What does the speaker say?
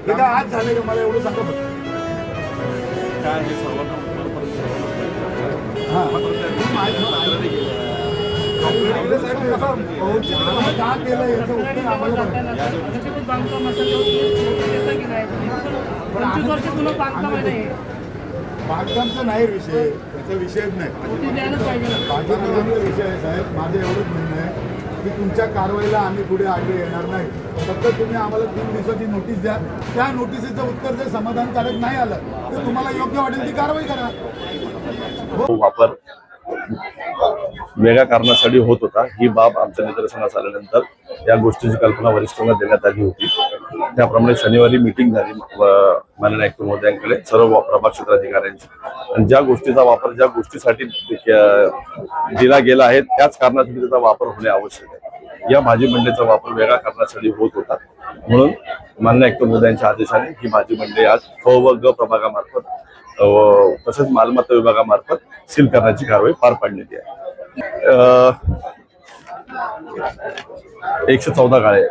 हे काय आज झालं का मला एवढं सांगा फक्त. काय हे सर्वांना हां का केलं याचं उत्तर आम्हाला बांधकामचा नाही विषय, त्याचा विषयच नाही. बांधकामाचा विषय आहे साहेब. माझं एवढंच म्हणणं आहे की तुमच्या कारवाईला आम्ही पुढे आगे येणार नाही. फक्त तुम्ही आम्हाला 3 दिवसाची नोटीस द्या. त्या नोटिसीचं उत्तर जर समाधानकारक नाही आलं तर तुम्हाला योग्य वाटेल ती कारवाई करा. वापर वेगळ्या कारणासाठी होत होता ही बाब आमच्या निदर्शनास आल्यानंतर या गोष्टीची कल्पना वरिष्ठांना देण्यात आली होती. त्याप्रमाणे शनिवारी मीटिंग झाली माननीय आयुक्त महोदयांकडे सर्व प्रभाग क्षेत्राधिकाऱ्यांची, आणि ज्या गोष्टीचा वापर ज्या गोष्टीसाठी दिला गेला आहे त्याच कारणासाठी त्याचा वापर होणे आवश्यक आहे. या भाजी मंडईचा वापर वेगळ्या कारणासाठी होत होता, म्हणून माननीय आयुक्त महोदयांच्या आदेशाने ही भाजी मंडई आज फ व ग प्रभागामार्फत तसेच मालमत्ता विभागामार्फत सील करण्याची कारवाई पार पाडण्यात आहे. 114 गाळे.